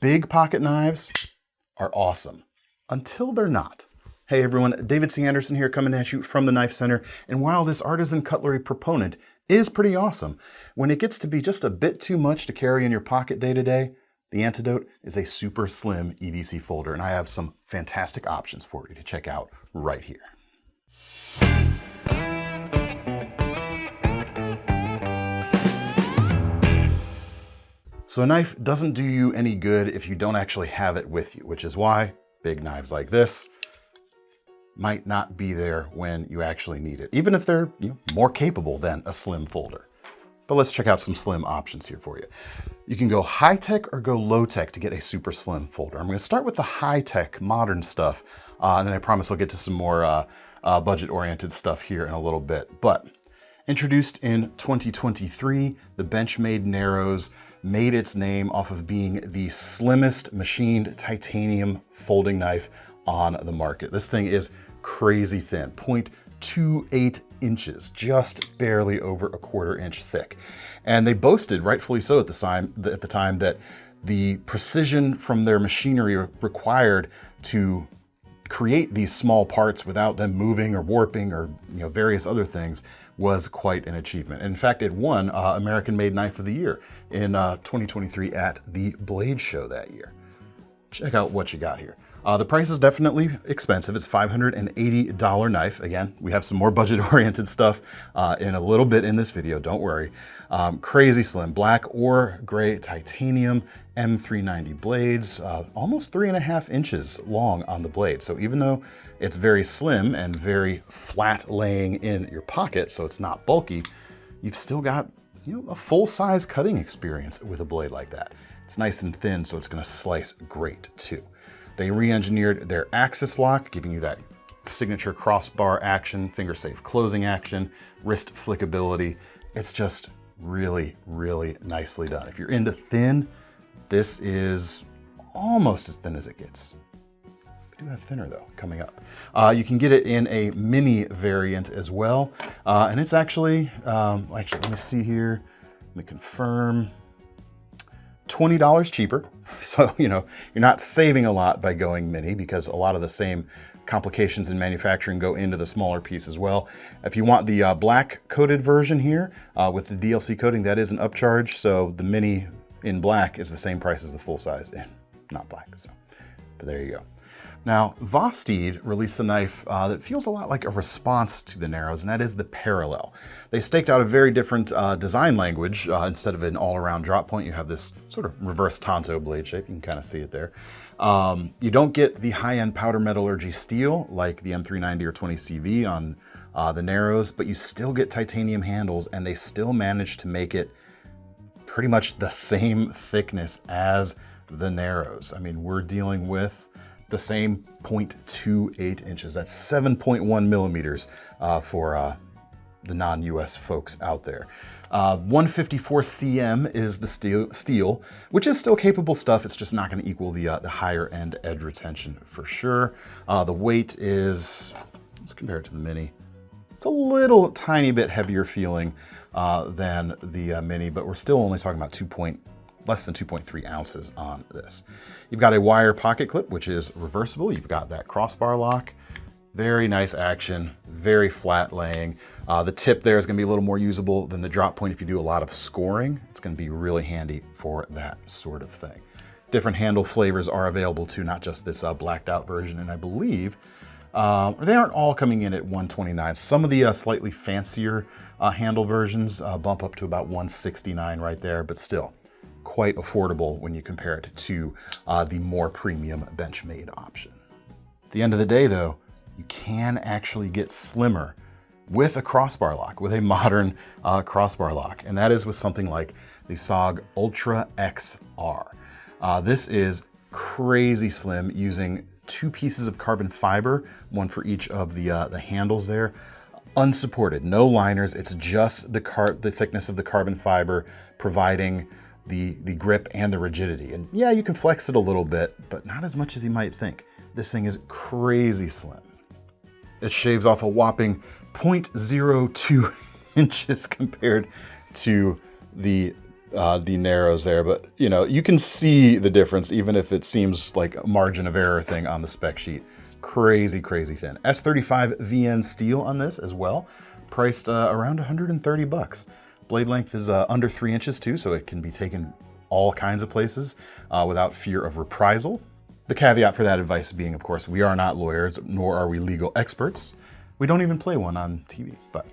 Big pocket knives are awesome until they're not. Hey everyone, David C. Anderson here coming at you from the KnifeCenter. And while this artisan cutlery proponent is pretty awesome, when it gets to be just a bit too much to carry in your pocket day to day, the antidote is a super slim EDC folder. And I have some fantastic options for you to check out right here. So a knife doesn't do you any good if you don't actually have it with you, which is why big knives like this might not be there when you actually need it, even if they're more capable than a slim folder. But let's check out some slim options here for you. You can go high tech or go low tech to get a super slim folder. I'm gonna start with the high tech modern stuff, and then I promise I'll get to some more budget oriented stuff here in a little bit. But introduced in 2023, the Benchmade Narrows made its name off of being the slimmest machined titanium folding knife on the market. This thing is crazy thin, 0.28 inches, just barely over a quarter inch thick. And they boasted, rightfully so at the time, that the precision from their machinery required to create these small parts without them moving or warping or various other things was quite an achievement. In fact, it won American Made Knife of the Year in 2023 at the Blade Show that year. Check out what you got here. The price is definitely expensive. It's $580 knife. Again, we have some more budget-oriented stuff in a little bit in this video, don't worry. Crazy slim, black or gray titanium M390 blades, almost 3.5 inches long on the blade. So even though it's very slim and very flat laying in your pocket, so it's not bulky, you've still got a full-size cutting experience with a blade like that. It's nice and thin, so it's gonna slice great too. They re-engineered their axis lock, giving you that signature crossbar action, finger-safe closing action, wrist flickability. It's just really, really nicely done. If you're into thin, this is almost as thin as it gets. We do have thinner though, coming up. You can get it in a mini variant as well. And it's actually, let me see here, let me confirm. $20 cheaper. So, you're not saving a lot by going mini because a lot of the same complications in manufacturing go into the smaller piece as well. If you want the black coated version here with the DLC coating, that is an upcharge. So the mini in black is the same price as the full size in not black. So, but there you go. Now, Vosteed released a knife that feels a lot like a response to the Narrows, and that is the Parallel. They staked out a very different design language. Instead of an all-around drop point, you have this sort of reverse tanto blade shape. You can kind of see it there. You don't get the high-end powder metallurgy steel like the M390 or 20CV on the Narrows, but you still get titanium handles, and they still manage to make it pretty much the same thickness as the Narrows. I mean, we're dealing with the same 0.28 inches. That's 7.1 millimeters for the non-US folks out there. 154 cm is the steel, which is still capable stuff. It's just not gonna equal the higher end edge retention for sure. The weight is, let's compare it to the Mini. It's a little tiny bit heavier feeling than the Mini, but we're still only talking about less than 2.3 ounces on this. You've got a wire pocket clip, which is reversible. You've got that crossbar lock. Very nice action, very flat laying. The tip there is gonna be a little more usable than the drop point if you do a lot of scoring. It's gonna be really handy for that sort of thing. Different handle flavors are available too, not just this blacked out version. And I believe they aren't all coming in at $129. Some of the slightly fancier handle versions bump up to about $169 right there, but still, quite affordable when you compare it to the more premium Benchmade option. At the end of the day though, you can actually get slimmer with a crossbar lock, with a modern crossbar lock, and that is with something like the SOG Ultra XR. This is crazy slim, using 2 pieces of carbon fiber, one for each of the handles there. Unsupported, no liners, it's just the thickness of the carbon fiber providing the grip and the rigidity. And yeah, you can flex it a little bit, but not as much as you might think. This thing is crazy slim. It shaves off a whopping 0.02 inches compared to the the Narrows there, but you know, you can see the difference even if it seems like a margin of error thing on the spec sheet. Crazy, crazy thin. S35 VN steel on this as well, priced around 130 bucks. Blade length is under 3 inches too, so it can be taken all kinds of places without fear of reprisal. The caveat for that advice being, of course, we are not lawyers, nor are we legal experts. We don't even play one on TV, but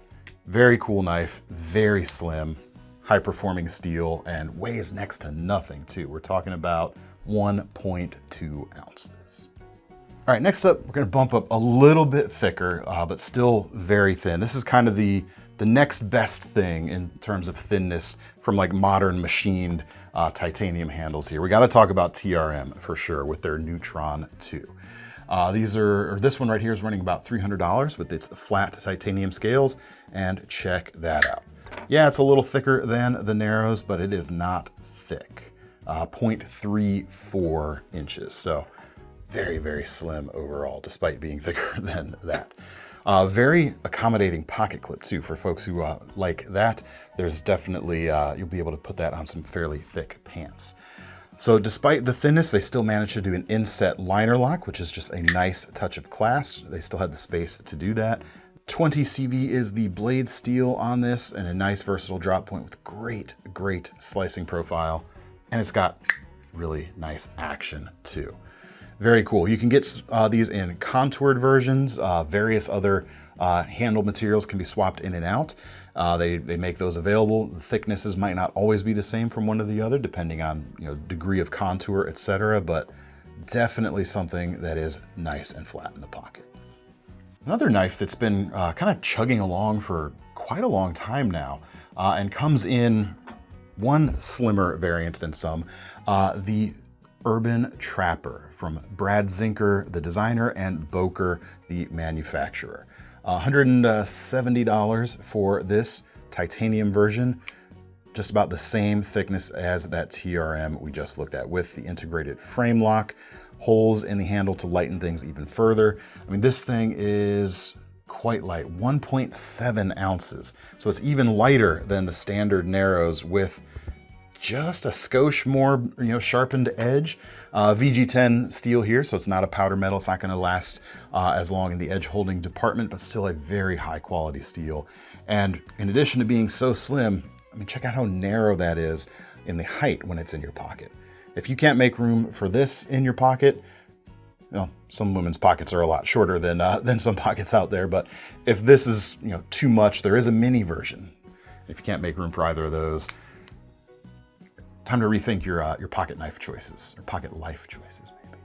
very cool knife, very slim, high-performing steel, and weighs next to nothing too. We're talking about 1.2 ounces. All right, next up, we're gonna bump up a little bit thicker, but still very thin. This is kind of the next best thing in terms of thinness from like modern machined titanium handles here. We gotta talk about TRM for sure with their Neutron 2. This one right here is running about $300 with its flat titanium scales, and check that out. Yeah, it's a little thicker than the Narrows, but it is not thick. 0.34 inches, so very, very slim overall, despite being thicker than that. Very accommodating pocket clip too, for folks who like that. There's definitely, you'll be able to put that on some fairly thick pants. So despite the thinness, they still managed to do an inset liner lock, which is just a nice touch of class. They still had the space to do that. 20 CV is the blade steel on this, and a nice versatile drop point with great, great slicing profile. And it's got really nice action too. Very cool. You can get these in contoured versions. Various other handle materials can be swapped in and out. They make those available. The thicknesses might not always be the same from one to the other, depending on degree of contour, etc. But definitely something that is nice and flat in the pocket. Another knife that's been kind of chugging along for quite a long time now, and comes in one slimmer variant than some, the Urban Trapper from Brad Zinker, the designer, and Boker, the manufacturer. $170 for this titanium version, just about the same thickness as that TRM we just looked at, with the integrated frame lock, holes in the handle to lighten things even further. I mean, this thing is quite light, 1.7 ounces. So it's even lighter than the standard Narrows, with just a skosh more, sharpened edge. VG10 steel here, so it's not a powder metal. It's not going to last as long in the edge holding department, but still a very high quality steel. And in addition to being so slim, I mean, check out how narrow that is in the height when it's in your pocket. If you can't make room for this in your pocket, some women's pockets are a lot shorter than some pockets out there. But if this is too much, there is a mini version. If you can't make room for either of those, time to rethink your pocket knife choices, or pocket life choices, maybe.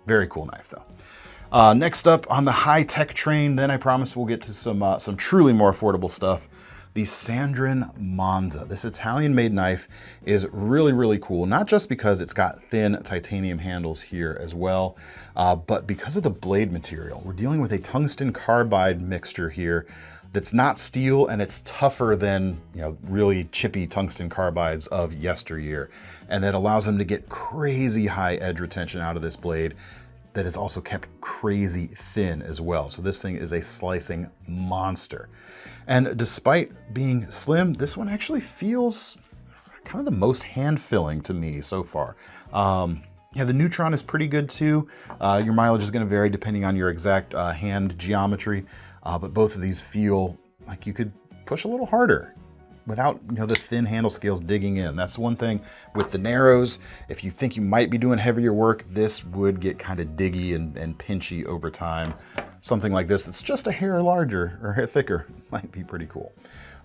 Very cool knife, though. Next up on the high-tech train, then I promise we'll get to some truly more affordable stuff. The Sandrin Monza. This Italian-made knife is really, really cool, not just because it's got thin titanium handles here as well, but because of the blade material. We're dealing with a tungsten carbide mixture here that's not steel, and it's tougher than really chippy tungsten carbides of yesteryear, and that allows them to get crazy high edge retention out of this blade that is also kept crazy thin as well. So this thing is a slicing monster. And despite being slim, this one actually feels kind of the most hand-filling to me so far. The Neutron is pretty good too. Your mileage is going to vary depending on your exact hand geometry. But both of these feel like you could push a little harder without the thin handle scales digging in. That's one thing with the Narrows. If you think you might be doing heavier work, this would get kind of diggy and pinchy over time. Something like this that's just a hair larger or a hair thicker might be pretty cool.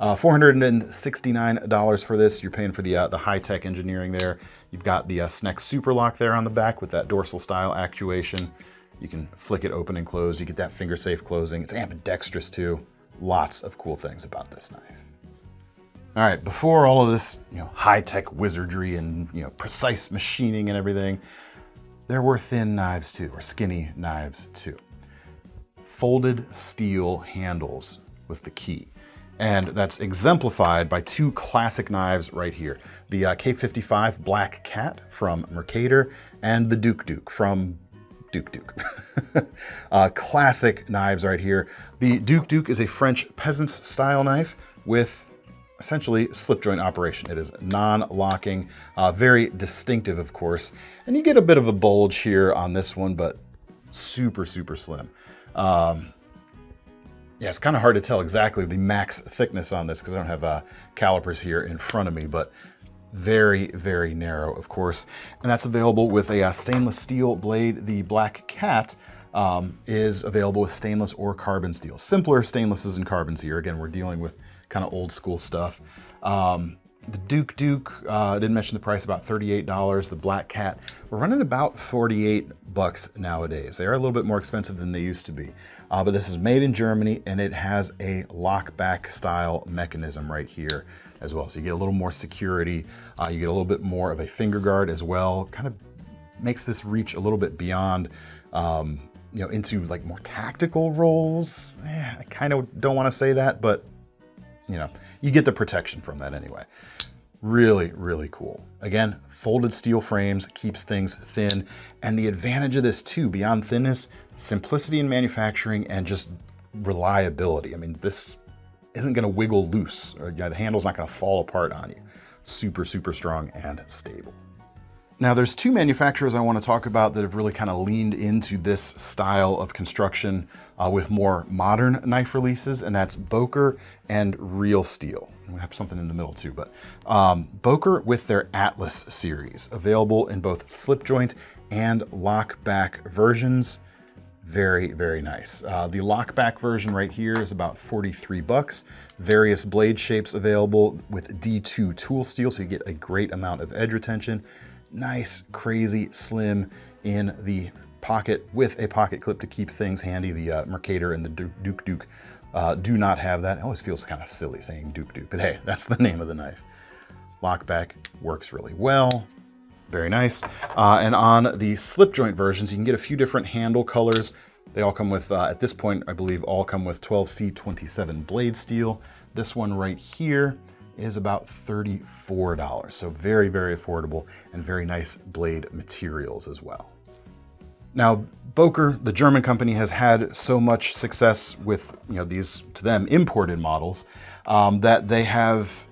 $469 for this. You're paying for the high-tech engineering there. You've got the Snex Super Lock there on the back with that dorsal style actuation. You can flick it open and close. You get that finger safe closing. It's ambidextrous too. Lots of cool things about this knife. All right, before all of this, high-tech wizardry and precise machining and everything, there were thin knives too, or skinny knives too. Folded steel handles was the key. And that's exemplified by two classic knives right here. The K55 Black Cat from Mercator, and the Douk-Douk from Douk-Douk. Classic knives right here. The Douk-Douk is a French peasant's style knife with essentially slip joint operation. It is non-locking, very distinctive, of course. And you get a bit of a bulge here on this one, but super, super slim. Yeah, it's kind of hard to tell exactly the max thickness on this because I don't have calipers here in front of me, but very, very narrow, of course. And that's available with a stainless steel blade. The Black Cat is available with stainless or carbon steel. Simpler stainlesses and carbons here. Again, we're dealing with kind of old school stuff. The Douk-Douk, I didn't mention the price, about $38. The Black Cat, we're running about $48 nowadays. They are a little bit more expensive than they used to be. But this is made in Germany, and it has a lockback style mechanism right here as well. So you get a little more security. You get a little bit more of a finger guard as well. Kind of makes this reach a little bit beyond, you know, into like more tactical roles. I kind of don't want to say that, but you know, you get the protection from that anyway. Really, really cool. Again, folded steel frames, keeps things thin. And the advantage of this too, beyond thinness, simplicity in manufacturing and just reliability. I mean, this isn't gonna wiggle loose, or the handle's not gonna fall apart on you. Super, super strong and stable. Now there's two manufacturers I want to talk about that have really kind of leaned into this style of construction with more modern knife releases, and that's Boker and Real Steel. We have something in the middle too, but Boker with their Atlas series, available in both slip joint and lockback versions. Very, very nice. The lockback version right here is about $43. Various blade shapes available with D2 tool steel, so you get a great amount of edge retention. Nice, crazy, slim in the pocket with a pocket clip to keep things handy. The Mercator and the Douk-Douk do not have that. It always feels kind of silly saying Douk-Douk, but hey, that's the name of the knife. Lockback works really well. Very nice. And on the slip joint versions, you can get a few different handle colors. They all come with, at this point, I believe all come with 12C27 blade steel. This one right here is about $34. So very, very affordable and very nice blade materials as well. Now, Boker, the German company, has had so much success with, you know, these, to them, imported models that they have,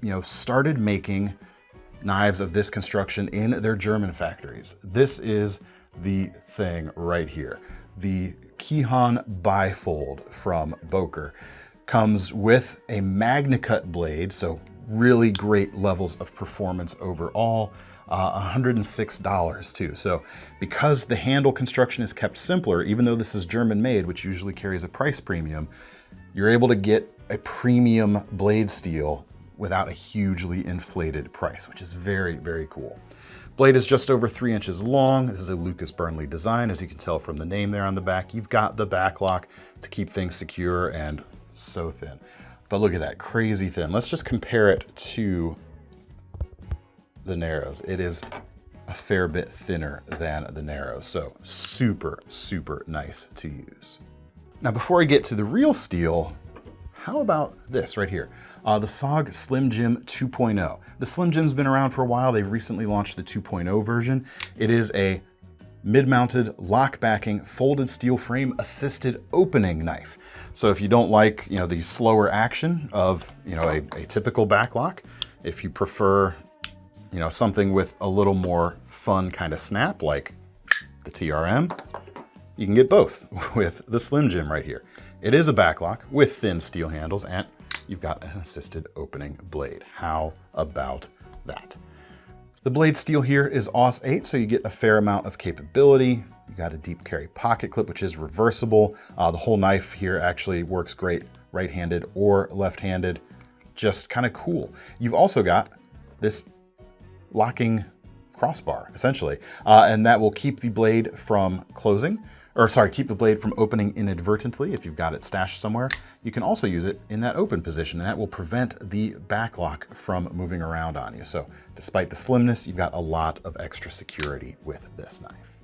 you know, started making knives of this construction in their German factories. This is the thing right here. The Kihon Bifold from Boker comes with a MagnaCut blade, so really great levels of performance overall. $106 too. So because the handle construction is kept simpler, even though this is German made, which usually carries a price premium, you're able to get a premium blade steel without a hugely inflated price, which is very, very cool. Blade is just over 3 inches long. This is a Lucas Burnley design, as you can tell from the name there on the back. You've got the back lock to keep things secure and so thin. But look at that, crazy thin. Let's just compare it to the Narrows. It is a fair bit thinner than the Narrows, so super, super nice to use. Now, before I get to the Real Steel, how about this right here? The SOG SlimJim 2.0. The SlimJim's been around for a while. They've recently launched the 2.0 version. It is a mid-mounted, lock-backing, folded steel frame assisted opening knife. So if you don't like, you know, the slower action of, you know, a typical back lock, if you prefer, you know, something with a little more fun kind of snap like the TRM, you can get both with the SlimJim right here. It is a back lock with thin steel handles, and you've got an assisted opening blade. How about that? The blade steel here is AUS 8, so you get a fair amount of capability. You got a deep carry pocket clip, which is reversible. The whole knife here actually works great right-handed or left-handed. Just kind of cool. You've also got this locking crossbar, essentially, and that will keep the blade from closing, or sorry, keep the blade from opening inadvertently if you've got it stashed somewhere. You can also use it in that open position, and that will prevent the back lock from moving around on you. So despite the slimness, you've got a lot of extra security with this knife.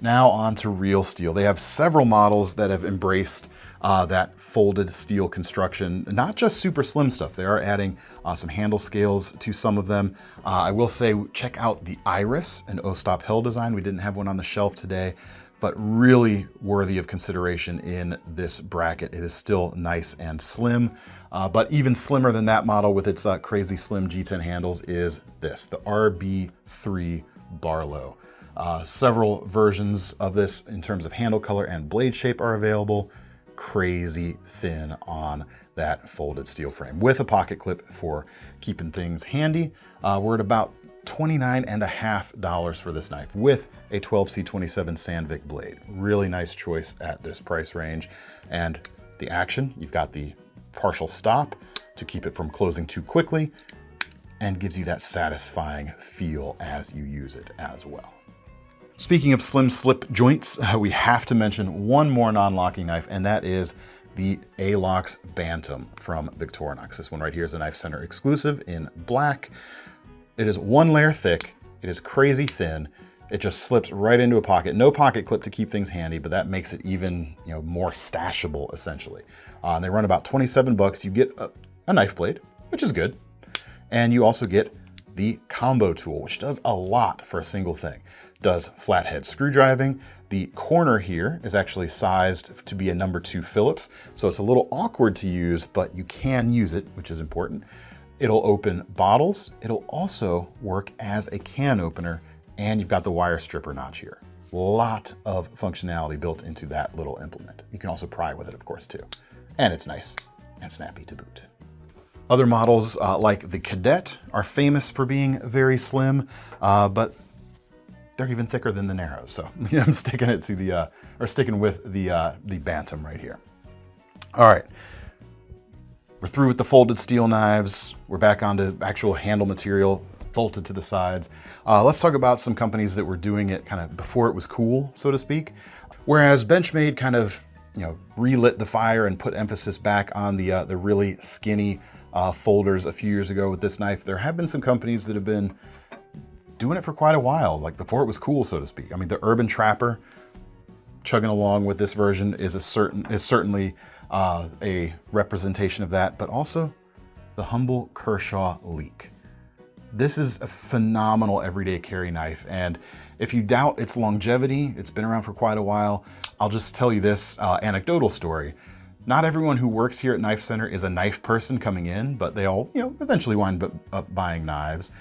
Now on to Real Steel. They have several models that have embraced that folded steel construction, not just super slim stuff. They are adding some handle scales to some of them. I will say, check out the Iris, an O-stop hill design. We didn't have one on the shelf today, but really worthy of consideration in this bracket. It is still nice and slim, but even slimmer than that model with its crazy slim G10 handles is this, the RB3 Barlow. Several versions of this in terms of handle color and blade shape are available. Crazy thin on that folded steel frame with a pocket clip for keeping things handy. We're at about $29.50 for this knife with a 12C27 Sandvik blade. Really nice choice at this price range. And the action, you've got the partial stop to keep it from closing too quickly and gives you that satisfying feel as you use it as well. Speaking of slim slip joints, we have to mention one more non-locking knife, and that is the ALOX Bantam from Victorinox. This one right here is a KnifeCenter exclusive in black. It is 1 layer thick. It is crazy thin. It just slips right into a pocket. No pocket clip to keep things handy, but that makes it even more stashable essentially. They run about 27 bucks. You get a knife blade, which is good. And you also get the combo tool, which does a lot for a single thing. Does flathead screw driving. The corner here is actually sized to be a number 2 Phillips. So it's a little awkward to use, but you can use it, which is important. It'll open bottles. It'll also work as a can opener, and you've got the wire stripper notch here. A lot of functionality built into that little implement. You can also pry with it, of course, too. And it's nice and snappy to boot. Other models like the Cadet are famous for being very slim, but they're even thicker than the Narrows. So I'm sticking it to the, sticking with the Bantam right here. All right. We're through with the folded steel knives. We're back onto actual handle material bolted to the sides. Let's talk about some companies that were doing it kind of before it was cool, so to speak. Whereas Benchmade kind of relit the fire and put emphasis back on the really skinny folders a few years ago with this knife, there have been some companies that have been doing it for quite a while, like before it was cool, so to speak. I mean, the Urban Trapper chugging along with this version is certainly a representation of that, but also the humble Kershaw Leek. This is a phenomenal everyday carry knife, and if you doubt its longevity, it's been around for quite a while, I'll just tell you this anecdotal story. Not everyone who works here at KnifeCenter is a knife person coming in, but they all, eventually wind up buying knives.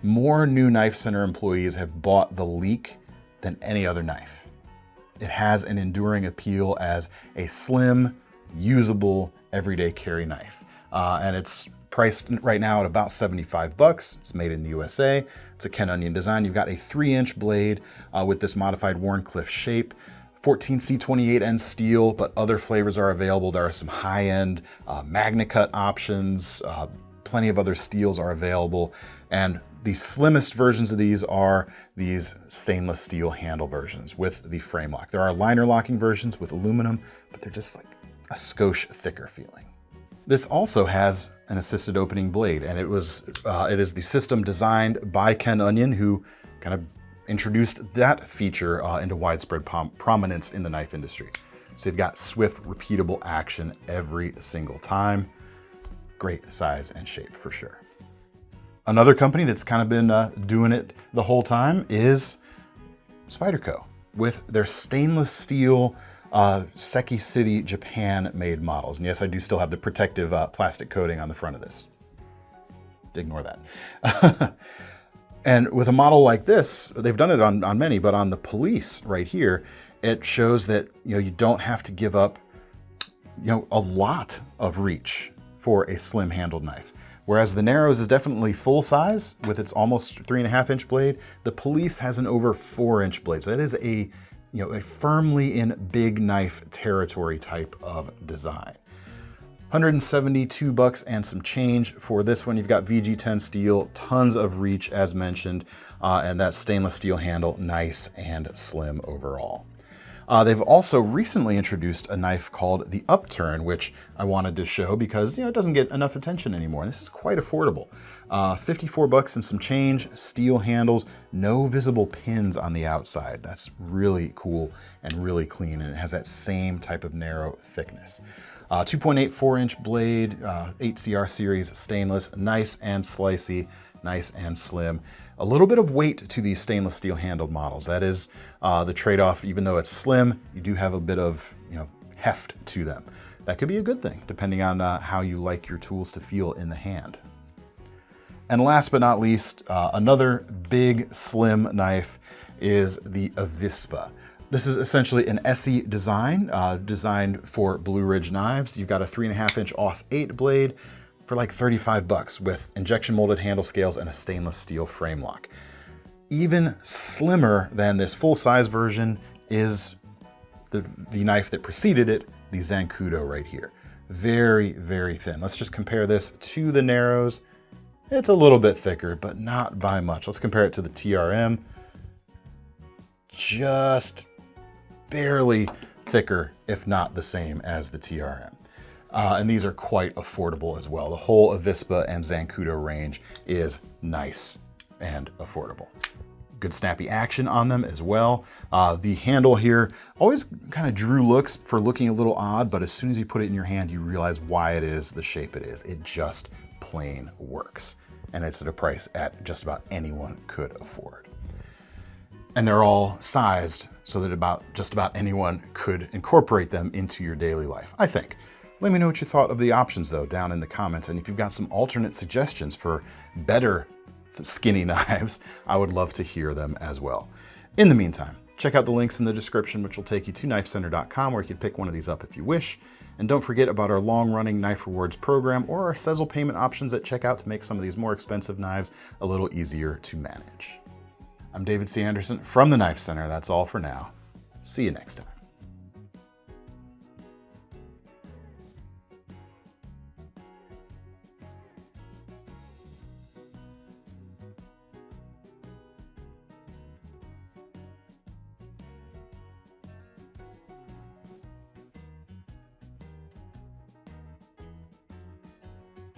More new KnifeCenter employees have bought the Leek than any other knife. It has an enduring appeal as a slim, usable, everyday carry knife. And it's priced right now at about 75 bucks. It's made in the USA. It's a Ken Onion design. You've got a 3-inch blade with this modified Wharncliffe shape. 14C28N steel, but other flavors are available. There are some high-end MagnaCut options. Plenty of other steels are available. And the slimmest versions of these are these stainless steel handle versions with the frame lock. There are liner locking versions with aluminum, but they're just like a skosh thicker feeling. This also has an assisted opening blade, and it is the system designed by Ken Onion, who kind of introduced that feature into widespread prominence in the knife industry. So you've got swift, repeatable action every single time. Great size and shape for sure. Another company that's kind of been doing it the whole time is Spyderco with their stainless steel Seki City Japan made models. And yes, I do still have the protective plastic coating on the front of this. Ignore that. And with a model like this, they've done it on many, but on the Police right here, it shows that you don't have to give up a lot of reach for a slim handled knife. Whereas the Narrows is definitely full size with its almost 3.5-inch blade, the Police has an over 4-inch blade. So that is a firmly in big knife territory type of design. 172 bucks and some change for this one. You've got VG10 steel, tons of reach as mentioned, and that stainless steel handle, nice and slim overall. They've also recently introduced a knife called the UpTern, which I wanted to show because it doesn't get enough attention anymore. This is quite affordable. 54 bucks and some change, steel handles, no visible pins on the outside. That's really cool and really clean, and it has that same type of narrow thickness. 2.84-inch blade, 8CR series stainless, nice and slicey, nice and slim. A little bit of weight to these stainless steel handled models. That is the trade-off. Even though it's slim, you do have a bit of, heft to them. That could be a good thing, depending on how you like your tools to feel in the hand. And last but not least, another big slim knife is the Avispa. This is essentially an ESEE design, designed for Blue Ridge knives. You've got a 3.5-inch AUS 8 blade for like 35 bucks with injection molded handle scales and a stainless steel frame lock. Even slimmer than this full-size version is the knife that preceded it, the Zancudo right here. Very, very thin. Let's just compare this to the Narrows. It's a little bit thicker, but not by much. Let's compare it to the TRM. Just barely thicker, if not the same as the TRM. And these are quite affordable as well. The whole Avispa and Zancudo range is nice and affordable. Good snappy action on them as well. The handle here always kind of drew looks for looking a little odd, but as soon as you put it in your hand, you realize why it is the shape it is. It just plain works. And it's at a price that just about anyone could afford. And they're all sized so that just about anyone could incorporate them into your daily life, I think. Let me know what you thought of the options though down in the comments. And if you've got some alternate suggestions for better skinny knives, I would love to hear them as well. In the meantime, check out the links in the description, which will take you to KnifeCenter.com, where you can pick one of these up if you wish. And don't forget about our long-running Knife Rewards program or our Sezzle payment options at checkout to make some of these more expensive knives a little easier to manage. I'm David C. Anderson from the Knife Center. That's all for now. See you next time.